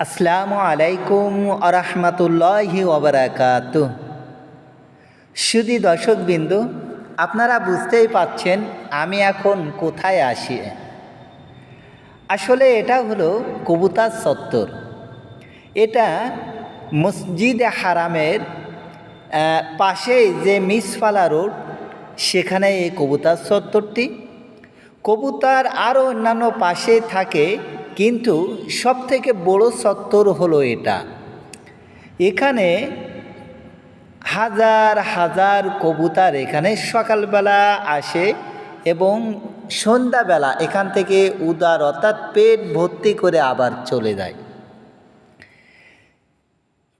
আসসালামু আলাইকুম আরহামতুল্লাহি ওয়াবারাকাতুহ। সুধী দর্শকবিন্দু, আপনারা বুঝতেই পাচ্ছেন আমি এখন কোথায় আসি। আসলে এটা হলো কবুতর চত্বর। এটা মসজিদে হারামের পাশেই যে মিসফালা রোড, সেখানে এই কবুতর চত্বরটি। কবুতর আরও অন্যান্য পাশে থাকে, কিন্তু সবথেকে বড় চত্বর হলো এটা। এখানে হাজার হাজার কবুতর এখানে সকালবেলা আসে এবং সন্ধ্যাবেলা এখান থেকে উদার অর্থাৎ পেট ভর্তি করে আবার চলে যায়।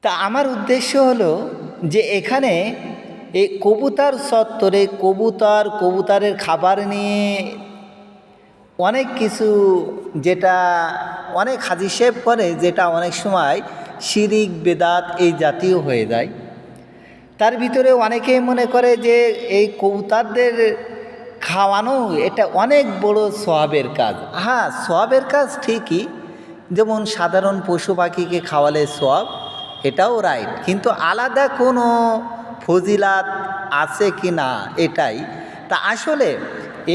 তা আমার উদ্দেশ্য হলো যে এখানে এই কবুতর চত্বরে কবুতরের খাবার নিয়ে অনেক কিছু, যেটা অনেক হাজি সাহেব করে, যেটা অনেক সময় শিরিক বেদাত এই জাতীয় হয়ে যায়। তার ভিতরে অনেকেই মনে করে যে এই কবুতরদের খাওয়ানো এটা অনেক বড় সওয়াবের কাজ। হ্যাঁ, সওয়াবের কাজ ঠিকই, যেমন সাধারণ পশু পাখিকে খাওয়ালে সওয়াব, এটাও রাইট, কিন্তু আলাদা কোনো ফজিলাত আছে কি না এটাই। তা আসলে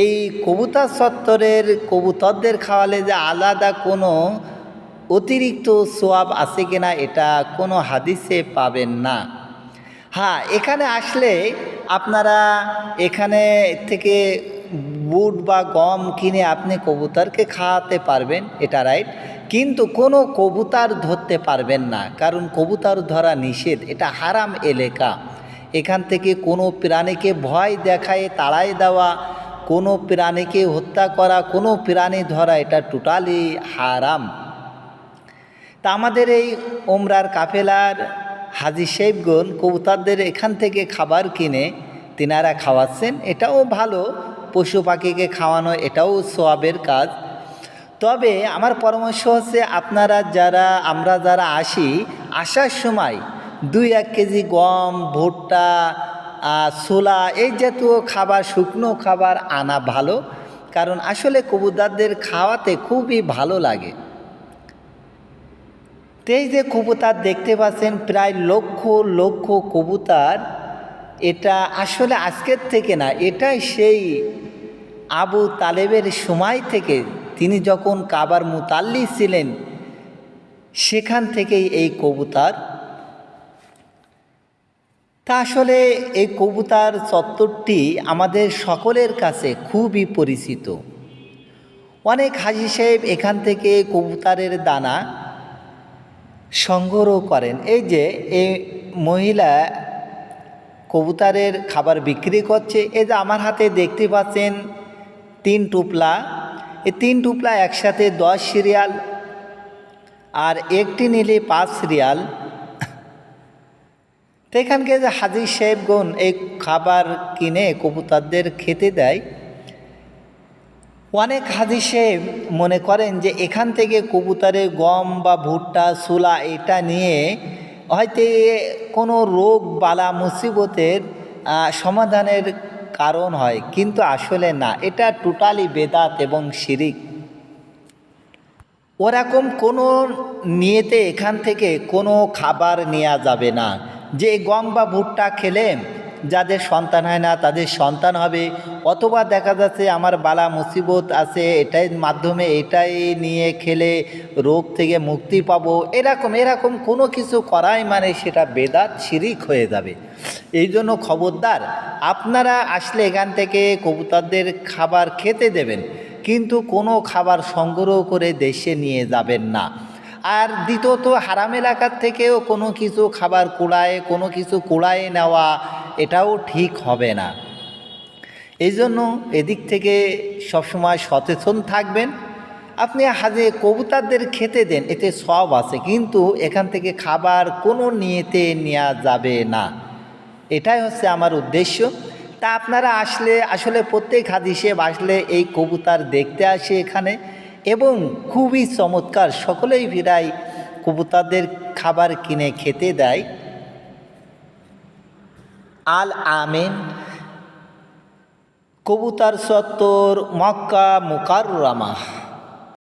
এই কবুতর চত্বরের কবুতরদের খাওয়ালে যে আলাদা কোনো অতিরিক্ত সওয়াব আছে কি না, এটা কোনো হাদিসে পাবেন না। হ্যাঁ, এখানে আসলে আপনারা এখানে থেকে বুট বা গম কিনে আপনি কবুতরকে খাওয়াতে পারবেন, এটা রাইট, কিন্তু কোনো কবুতর ধরতে পারবেন না, কারণ কবুতর ধরা নিষেধ, এটা হারাম এলাকা। এখান থেকে কোনো প্রাণীকে ভয় দেখায় তাড়াই দেওয়া, কোনো প্রাণীকে হত্যা করা, কোনো প্রাণী ধরা, এটা টোটালি হারাম। তা আমাদের এই ওমরার কাফেলার হাজি সাহেবগণ কবুতরদের এখান থেকে খাবার কিনে তিনারা খাওয়াচ্ছেন, এটাও ভালো। পশু পাখিকে খাওয়ানো এটাও সওয়াবের কাজ। তবে আমার পরামর্শ হচ্ছে আমরা যারা আসার সময় 2-1 কেজি গম, ভুট্টা, ছোলা এই জাতীয় খাবার, শুকনো খাবার আনা ভালো, কারণ আসলে কবুতরদের খাওয়াতে খুবই ভালো লাগে। এই যে কবুতর দেখতে পাচ্ছেন, প্রায় লক্ষ লক্ষ কবুতর, এটা আসলে আজকের থেকে না, এটাই সেই আবু তালেবের সময় থেকে, তিনি যখন কাবার মুতাল্লি ছিলেন সেখান থেকেই এই কবুতর। তা আসলে এই কবুতর চত্বরটি আমাদের সকলের কাছে খুবই পরিচিত। অনেক হাজি সাহেব এখান থেকে কবুতরের দানা সংগ্রহ করেন। এই যে এই মহিলা কবুতরের খাবার বিক্রি করছে, এই যে আমার হাতে দেখতে পাচ্ছেন 3 টুপলা, এই 3 টুপলা একসাথে 10 রিয়াল, আর একটি নিলে 5 রিয়াল। তো এখানকে যে হাজি সাহেবগণ এই খাবার কিনে কবুতরদের খেতে দেয়, অনেক হাজি সাহেব মনে করেন যে এখান থেকে কবুতরের গম বা ভুট্টা, ছোলা এটা নিয়ে হয়তো কোনো রোগ বালা মুসিবতের সমাধানের কারণ হয়, কিন্তু আসলে না, এটা টোটালি বেদাত এবং শিরিক। ওরকম কোনো নিয়েতে এখান থেকে কোনো খাবার নেওয়া যাবে না, যে গম বা ভুট্টা খেলে যাদের সন্তান হয় না তাদের সন্তান হবে, অথবা দেখা যাচ্ছে আমার বালা মুসিবত আছে এটাই মাধ্যমে এটাই নিয়ে খেলে রোগ থেকে মুক্তি পাবো, এরকম কোনো কিছু করাই মানে সেটা বেদাত শিরিক হয়ে যাবে। এই জন্য খবরদার, আপনারা আসলে এখান থেকে কবুতরদের খাবার খেতে দেবেন, কিন্তু কোনো খাবার সংগ্রহ করে দেশে নিয়ে যাবেন না। আর দ্বিতীয়ত, হারাম এলাকার থেকেও কোনো কিছু খাবার কুড়ায় নেওয়া এটাও ঠিক হবে না। এই জন্য এদিক থেকে সবসময় সচেতন থাকবেন। আপনি হাজে কবুতরদের খেতে দেন, এতে সওয়াব আছে, কিন্তু এখান থেকে খাবার কোনো নিয়েতে নেওয়া যাবে না, এটাই হচ্ছে আমার উদ্দেশ্য। তা আপনারা আসলে প্রত্যেক হাজি সাহেব আসলে এই কবুতর দেখতে আসে এখানে, এবং খুবই চমৎকার, সকলেই ভিড়াই কবুতরদের খাবার কিনে খেতে দেয়। আল আমিন, কবুতর চত্বর, মক্কা মুকাররমা।